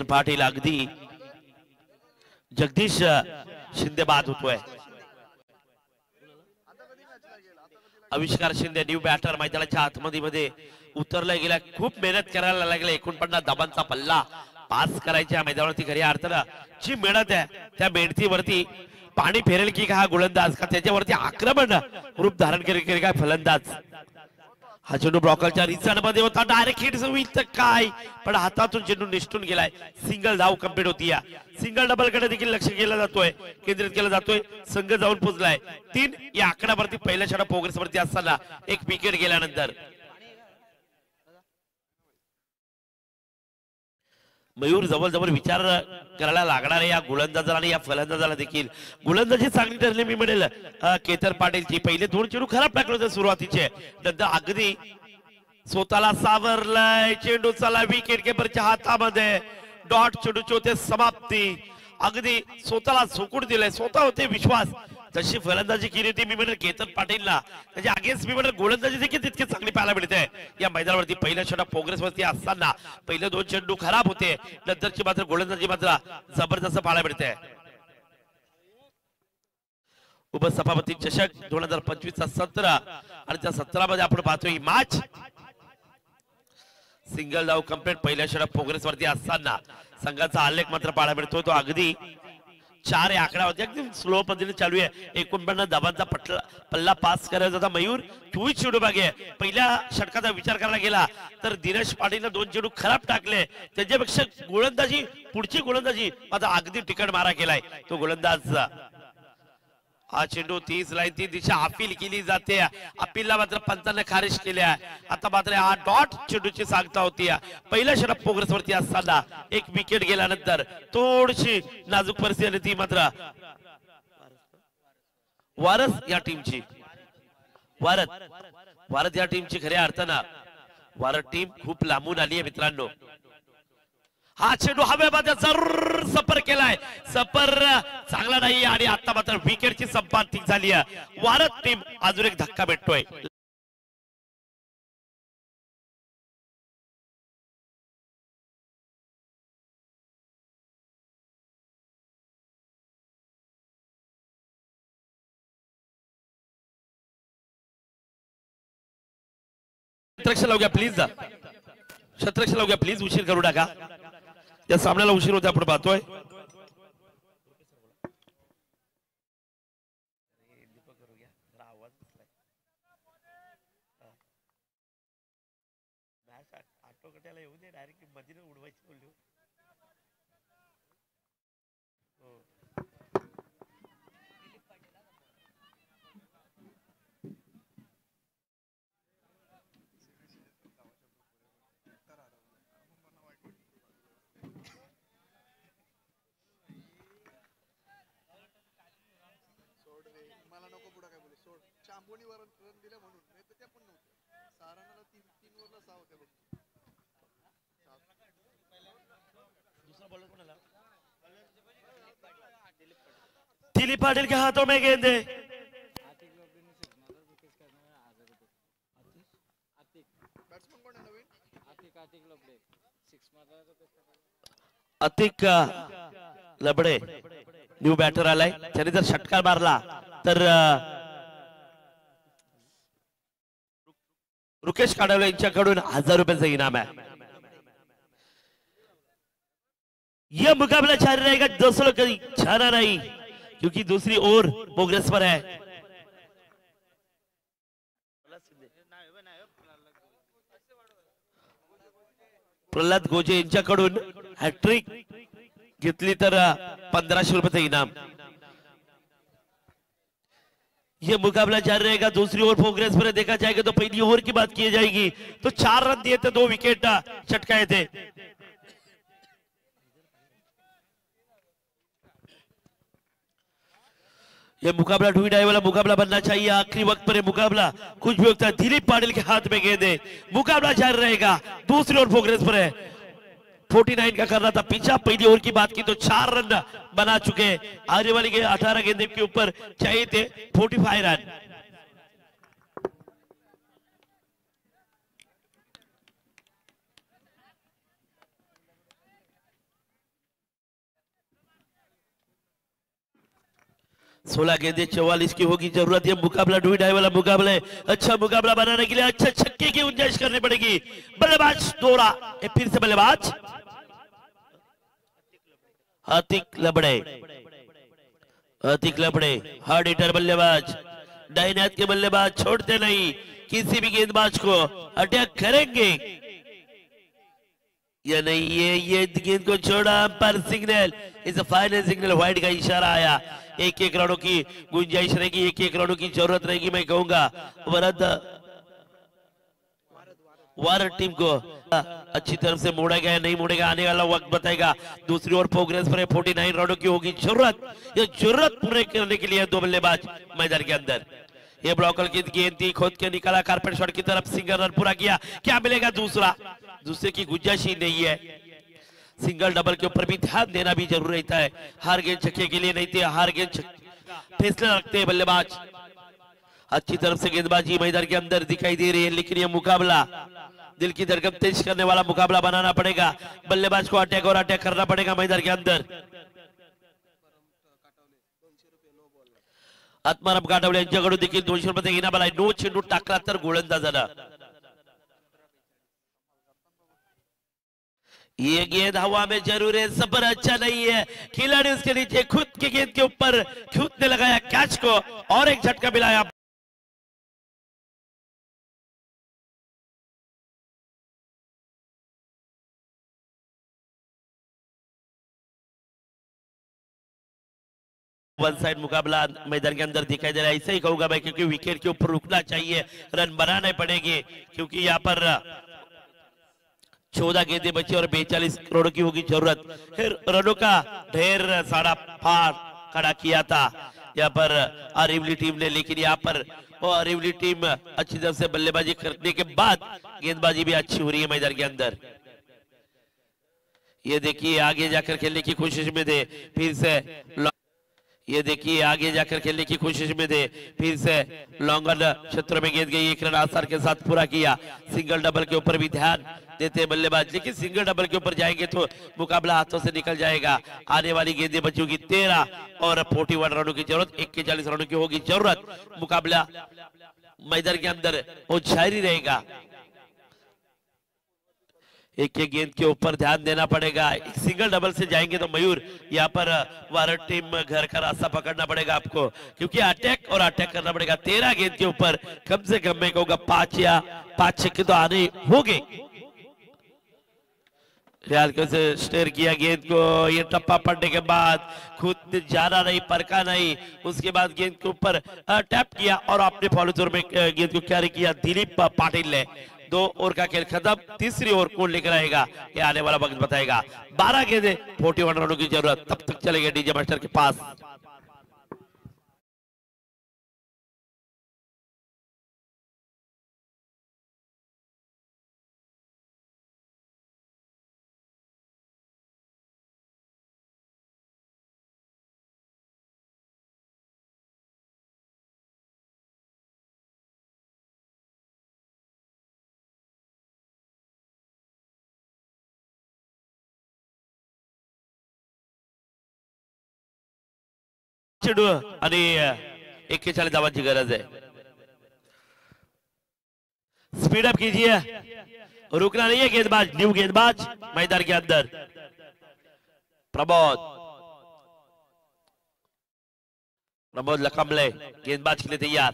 पाटील अगदी जगदीश शिंदे बाद होतोय. आविष्कार शिंदे न्यू बॅटर मैदानाच्या आतमध्ये उतरला गेला. खूप मेहनत करायला लागले. 49 धाबांचा पल्ला पास करायच्या मैदानावरती खऱ्या अर्थानं जी मेहनत आहे त्या मेहनतीवरती पाणी फेरेल की हा गोलंदाज का त्याच्यावरती आक्रमण रूप धारण करेल काय फलंदाज. हा चेंडू ब्लॉकरच्या रिचार्डमध्ये होता, डायरेक्ट हिट होईल तर काय, पण हातातून चेंडू निष्ठून गेलाय. सिंगल धाव कंप्लीट होती. या सिंगल डबल कडे देखील लक्ष केला जातोय, केंद्रित केला जातोय. संघ जाऊन पोहोचलाय 3 या आकड्यावरती. पहिल्या षटक प्रोग्रेस वरती असताना एक विकेट गेल्यानंतर मयूर जवळ विचार करायला लागणार आहे या गोलंदाजाला आणि या फलंदाजाला देखील. गोलंदाजी चांगली ठरली मी म्हणेल केतन पाटीलची. पहिले 2 चेंडू खराब टाकले होते सुरुवातीचे, नंतर अगदी स्वतःला सावरलाय. चेंडू चला विकेट किपरच्या हातामध्ये. डॉट चेंडूची होते समाप्ती. अगदी स्वतःला झोकून दिलाय, स्वतः होते विश्वास. जशी फलंदाजी केली होती मी म्हणेल केतन पाटीलला, त्याच्या अगेन्स्ट मी म्हणेल गोलंदाजी देखील तितकी चांगली पाहायला मिळते या मैदानावरती. पहिल्या षटक प्रोग्रेस वरती असताना पहिले 2 चेंडू खराब होते, नंतरची मात्र गोलंदाजी मात्र जबरदस्त पाहायला मिळते. उपसभापती चषक 2025चा 17 आणि त्या 17 मध्ये आपण पाहतोय मॅच सिंगल धाव कंप्लीट. पहिल्या षटक प्रोग्रेस वरती असताना संघाचा आलेख मात्र पाहायला मिळतो. तो अगदी 4 या आकड्यावरती एकदम स्लो पद्धतीने चालू आहे. 49 धावांचा पल्ला पास करायचा होता. मयूर 24 चेंडू बाकी. पहिल्या षटकाचा विचार करायला गेला तर दिनेश पाटीलने 2 चेंडू खराब टाकले. त्याच्यापेक्षा गोलंदाजी पुढची गोलंदाजी मात्र अगदी तिकड मारा केलाय तो गोलंदाज. हा चेंडू 30 लाईन 3 दिशा अपील केली जाते. अपीलला मात्र पंचांनी खारिज केल्या. आता मात्र हा डॉट चेंडूची सांगता होती. पहिल्या षटक प्रोग्रेस वरती असताना एक विकेट गेल्यानंतर थोडीशी नाजूक परिस्थिती ती मात्र वारस या टीमची. वारत या टीमची खऱ्या अर्थानं वारत टीम खूप लांबून आली आहे मित्रांनो. हा चेंडू हवेमध्ये जरूर सपर केलाय, सपर चांगला नाही आणि आता मात्र विकेटची संपादन झाली आहे. वारत टीम अजून एक धक्का भेटतोय. शतरक्ष लावूया प्लीज, शतरक्ष लावूया प्लीज, उशीर करू नका. या सामन्याला उशीर होते आपण पाहतोय. मला नको पुढे काय बोलू, सोड. चांबोनीवर रन दिले म्हणून, नाही तर ते पण नव्हते. सारांना 3 वरला 6 होते बघ. दिलीप पाटिल के हाथों में गेंद है. बॅट्समन कोण आहे नवीन? अतिक लबडे न्यू बॅटर आलाय. त्याने जर षटकार मारला तर रुकेश काडवले यांच्याकडून 1000 रुपयांचं इनाम आहे. यह मुकाबला जारी रहेगा दोस्तों, कहीं जाना नहीं क्योंकि दूसरी ओर प्रोग्रेस पर है. प्रल्हाद गोजे यांच्याकडून हॅट्रिक घेतली तर 1500 रुपये इनाम. ये मुकाबला जारी रहेगा. दूसरी ओर प्रोग्रेस पर देखा जाएगा तो पहली ओवर की बात की जाएगी तो 4 रन दिए थे, 2 विकेट चटकाए थे. ये मुकाबला ढूंढ आए वाला मुकाबला बनना चाहिए. आखिरी वक्त पर ये मुकाबला कुछ भी होता है. दिलीप पाटिल के हाथ में गेंद है. मुकाबला जारी रहेगा. दूसरी ओर प्रोग्रेस पर है. 49 का करना था पीछा. पहली ओवर की बात की तो 4 रन बना चुके हैं. आने वाली 18 गेंदे के ऊपर चाहिए थे 45 रन. सोलह गेंदे 44 की होगी जरूरत. है मुकाबला ढूंढाई वाला मुकाबला है. अच्छा मुकाबला बनाने के लिए अच्छा छक्के की गुंजाइश करनी पड़ेगी. बल्लेबाज दोहरा, फिर से बल्लेबाज अतिक लबड़े. अतिक लबड़े हार्ड हिटर बल्लेबाज, डायनाथ के बल्लेबाज छोड़ते नहीं. किसी भी गेंदबाज को अटैक करेंगे या नहीं। ये गेंद को छोड़ा पर सिग्नल इस फाइनल सिग्नल व्हाइट का इशारा आया। एक एक रनों की गुंजाइश रहेगी, एक एक रनों की जरूरत रहेगी। मैं कहूंगा वार टीम को अच्छी तरफ से मोड़ा गया, नहीं मोड़ेगा आने वाला वक्त बताएगा। दूसरी ओर प्रोग्रेस पर 49 रनों की होगी जरूरत। ये जरूरत पूरे करने के लिए दो बल्लेबाज मैदान के अंदर। ये ब्लॉकर की गेंद थी, खोद के निकाला कारपेट शॉट की तरफ, सिंगल रन पूरा किया। क्या मिलेगा दूसरा? दूसरे की गुंजाइश ही नहीं है। सिंगल डबल के ऊपर भी ध्यान देना भी जरूर रहता है। हार गेंद छक्के के लिए नहीं थे, हार गेंद फैसला रखते हैं बल्लेबाज। अच्छी तरफ से गेंदबाजी मैदान के अंदर दिखाई दे रही है, लेकिन यह मुकाबला दिल की धड़कन तेज करने वाला मुकाबला बनाना पड़ेगा। बल्लेबाज को अटैक और अटैक करना पड़ेगा मैदान के अंदर। आत्माराम काटवले यांच्याकडून देखील 200 रुपये इनाम आलाय। 9 चेंडू टाकला तर गोलंदाजाला। ये गेंद हवा में जरूर है, सफर अच्छा नहीं है। खिलाड़ी उसके नीचे खुद की गेंद के ऊपर खुद ने लगाया कैच को और एक झटका मिलाया। वन साइड मुकाबला मैदान के अंदर दिखाई दे रहा है। ऐसे ही कहूंगा मैं, क्योंकि विकेट के ऊपर रुकना चाहिए, रन बनाने पड़ेंगे, क्योंकि यहाँ पर 14 गेंदें बची और 42 रनों की होगी जरूरत। फिर रनों का ढेर सारा फाड़ खड़ा किया था यहाँ पर अरिवली टीम ने, लेकिन यहाँ पर वो अरिवली टीम अच्छी तरह से बल्लेबाजी करने के बाद गेंदबाजी भी अच्छी हो रही है मैदान के अंदर। ये देखिए आगे जाकर खेलने की कोशिश में थे, फिर से ये देखिए आगे जाकर खेलने की कोशिश में थे, फिर से लॉन्गर क्षेत्र में गेंद गई, एक रन आसार के साथ पूरा किया। सिंगल डबल के ऊपर भी ध्यान देते हैं बल्लेबाज, लेकिन सिंगल डबल के ऊपर जाएंगे तो मुकाबला हाथों से निकल जाएगा। आने वाली गेंदें बची होगी 13 और 41 रनों की जरूरत, 41 रनों की होगी जरूरत। मुकाबला मैदान के अंदर वो जारी रहेगा। एक एक गेंद के ऊपर ध्यान देना पड़ेगा। एक सिंगल डबल से जाएंगे तो मयूर यहाँ पर भारत टीम घर का रास्ता पकड़ना पड़ेगा आपको, क्योंकि अटैक और अटैक करना पड़ेगा। 13 गेंद के ऊपर कम से कम मैं कहूंगा 5 या 5 छक्के तो आने होंगे। ख्याल से स्टेयर किया गेंद को, ये टप्पा पड़ने के बाद खुद जाना नहीं, परखा नहीं, उसके बाद गेंद के ऊपर टैप किया और आपने फॉलो थ्रू में गेंद को कैरी किया दिलीप पाटिल ने। 2 ओवर का खेल खत्म, तीसरी ओवर कौन लेकर आएगा ये आने वाला वक्त बताएगा। 12 गेंदें 41 रनों की जरूरत, तब तक चलेंगे डीजे मास्टर के पास। चेंडू आणि 41 धावांची गरज है। स्पीड अप कीजिए, रुकना नहीं है गेंदबाज, न्यू गेंदबाज मैदान के अंदर। प्रमोद लखमले गेंदबाज के लिए तैयार।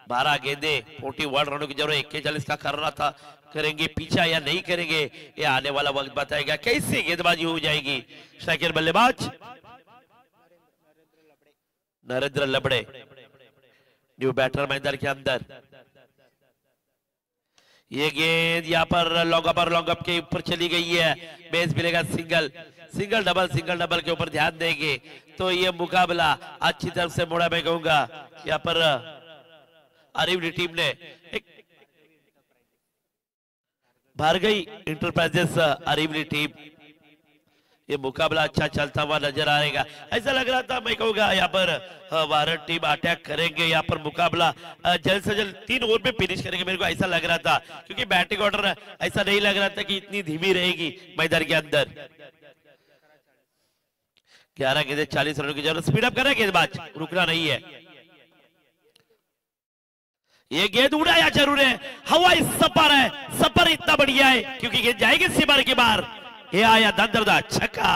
12 गेंदे 41 रनों की जरूरत, 41 का करना था, करेंगे पीछा या नहीं करेंगे ये आने वाला वक्त बताएगा। कैसे गेंदबाजी हो जाएगी। सेकंड बल्लेबाज नरेंद्र लबड़े, न्यू बैटर मैदान के अंदर। ये गेंद यहाँ पर लॉन्ग अप के ऊपर चली गई है, बेस मिलेगा सिंगल। सिंगल डबल के ऊपर ध्यान देंगे तो ये मुकाबला अच्छी तरफ से मोड़ा मैं कहूंगा। यहाँ पर अरिवली टीम ने एक भार्गई इंटरप्राइजेस अरिवली टीम, ये मुकाबला अच्छा चलता हुआ नजर आएगा। ऐसा लग रहा था मैं कहूंगा यहाँ पर भारत टीम अटैक करेंगे, यहाँ पर मुकाबला जल्द से जल्द 3 ओवर में फिनिश करेंगे, मेरे को ऐसा लग रहा था, क्योंकि बैटिंग ऑर्डर ऐसा नहीं लग रहा था कि इतनी धीमी रहेगी मैदान के अंदर। 11 गेंदे 40 रनों की जरूरत, स्पीड अप कर रहा है गेंदबाज, रुकना नहीं है। ये गेंद उड़ाया जरूर है, हवाई सफर है, सफर इतना बढ़िया है क्योंकि गेंद जाएगी सीमा के बाहर। ये आया दंदरदा छक्का।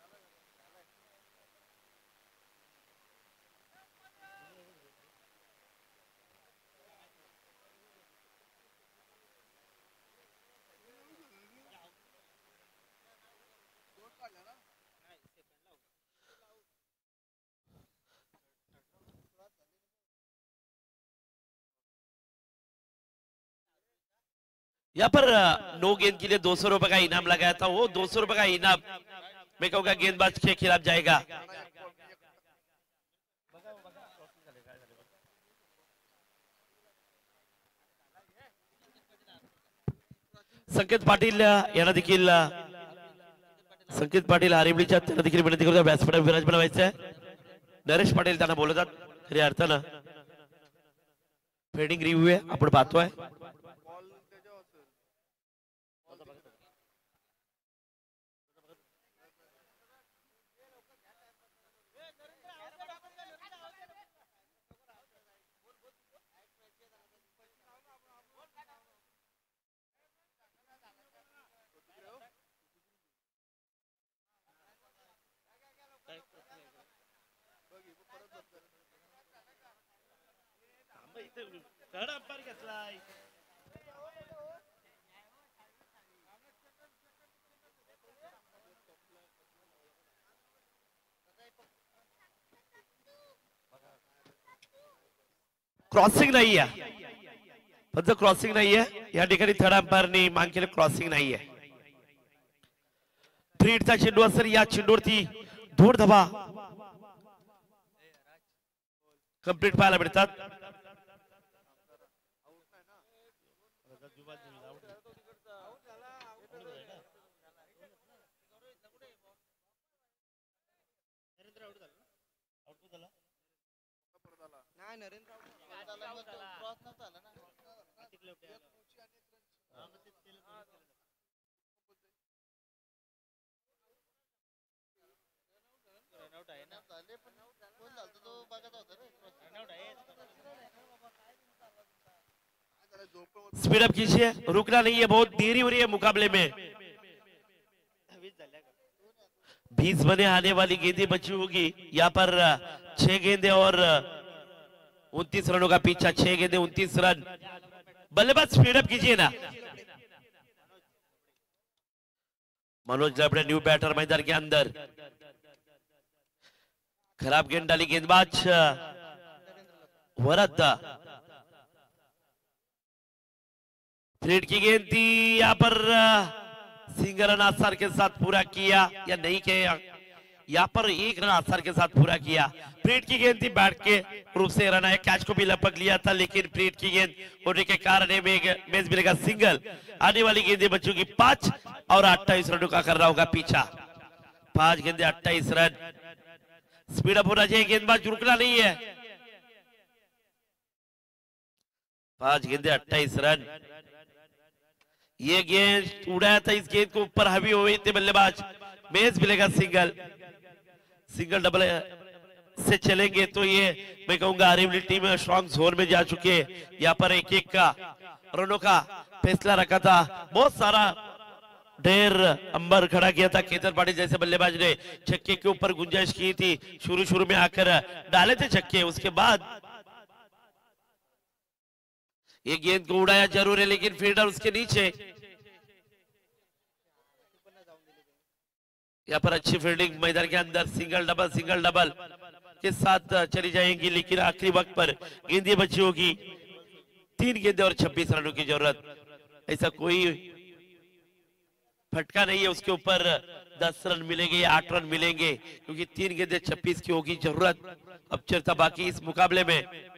यहाँ पर नो गेंद के लिए 200 रुपए का इनाम लगाया था, वो 200 रुपए का इनाम मैं कहूँगा गेंदबाज के खिलाफ जाएगा। संकेत पाटील यांना देखील हरिमलीच्या त्यांना देखील विनंती करतो व्यासपीठावर विराजमान व्हायचं आहे। नरेश पाटील त्यांना बोलतात खऱ्या अर्थानं फिल्डिंग रिव्ह्यू आहे आपण पाहतोय। थर्ड अंपायर घेतलाय। क्रॉसिंग नाही आहे, पण क्रॉसिंग नाही आहे या ठिकाणी थर्ड अंपायरने मांग केलं, क्रॉसिंग नाही आहे। फ्रीडचा चेंडू असेल, या चेंडूवरती धूळ धबा कंप्लीट पाहायला मिळतात। स्पीड अप कीजिए, रुकना नहीं है, बहुत देरी हो रही है मुकाबले में। 20 बने आने वाली गेंदें बची होगी, यहाँ पर 6 गेंदें और 29 रनों का पीछा, 6 गेंदें 29 रन। बल्लेबाज स्पीड अप कीजिए ना। मनोज लबड़े न्यू बैटर मैदान के अंदर, खराब गेंद डाली गेंदबाज वरद। फ्रीड की गेंद थी, यहाँ पर सिंगल रन आसार के साथ पूरा किया या नहीं किया, यहाँ पर 1 रन आसार के साथ पूरा किया। फ्रीड की गेंद थी, बैट के रूप से रन आया, कैच को भी लपक लिया था, लेकिन फ्रीड की गेंद होने के कारण मैच मिलेगा सिंगल। आने वाली गेंदें बचेगी 5 और 28 रनों का करना होगा पीछा। 5 गेंदें 28 रन। स्पीड अप होना चाहिए, गेंदबाज रुकना नहीं है। 5 गेंदें 28 रन। ये गेंद उड़ाया था, इस गेंद को ऊपर हावी हुए थे बल्लेबाज, मैच मिलेगा सिंगल। सिंगल डबल से चलेंगे तो ये मैं कहूंगा आरिवली टीम स्ट्रॉन्ग जोन में जा चुके हैं। यहाँ पर एक का रनों का फैसला रखा था, बहुत सारा ढेर अंबर खड़ा किया था। केतन पाटिल जैसे बल्लेबाज ने छक्के के ऊपर गुंजाइश की थी, शुरू में आकर डाले थे छक्के, उसके बाद ये गेंद को उड़ाया जरूर है, लेकिन फील्डर उसके नीचे। यहाँ पर अच्छी फील्डिंग मैदान के अंदर, सिंगल डबल के साथ चली जाएंगी, लेकिन आखिरी वक्त पर गेंदें बची होगी। 3 गेंदें और 26 रनों की जरूरत। ऐसा कोई फटका नहीं है, उसके ऊपर 10 रन मिलेंगे या 8 रन मिलेंगे, क्योंकि 3 गेंदें 26 की होगी जरूरत। अब चलता बाकी इस मुकाबले में।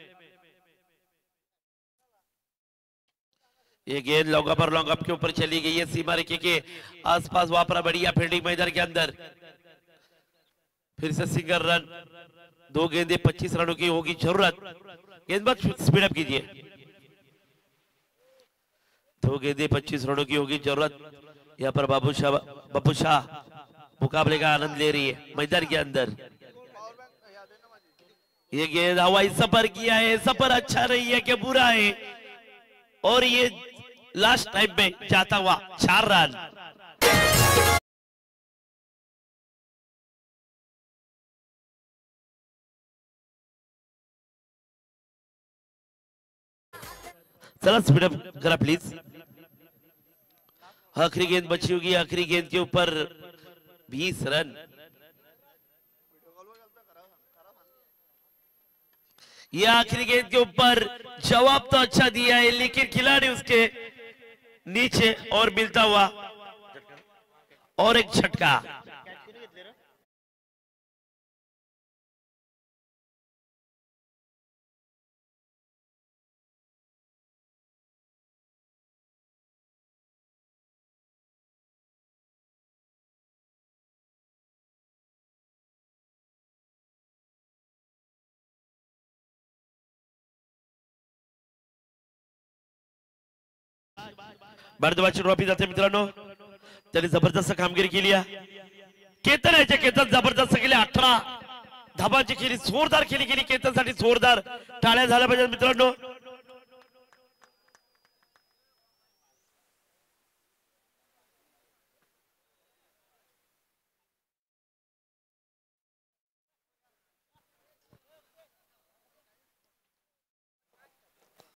ये गेंद लॉन्ग अप के ऊपर चली गई है, सीमा रेखे के आसपास वापरा, बढ़िया फील्डिंग मैदान के अंदर। फिर से सिंगल रन। 2 गेंदें 25 रनों की होगी जरूरत। गेंदबाज स्पीड अप कीजिए। 2 गेंदें 25 रनों की होगी जरूरत। यहाँ पर बाबू शाह मुकाबले का आनंद ले रही है मैदान के अंदर। ये गेंद हवाई सफर किया है, सफर अच्छा नहीं है कि बुरा है, और ये लास्ट टाइम में जाता हुआ 4 रन। चला स्पीड अप करा प्लीज। आखिरी गेंद बची होगी, आखिरी गेंद के ऊपर 20 रन। ये आखिरी गेंद के ऊपर जवाब तो अच्छा दिया है, लेकिन खिलाड़ी उसके नीचे और मिलता हुआ और एक झटका। भारद्वाज ट्रॉफी जाते मित्रांनो, त्यांनी जबरदस्त कामगिरी केली आहे। केतन याच्या केतन जबरदस्त केली, 18 धाबांची केली, जोरदार केली केतनसाठी जोरदार टाळ्या झाल्या पाहिजे मित्रांनो।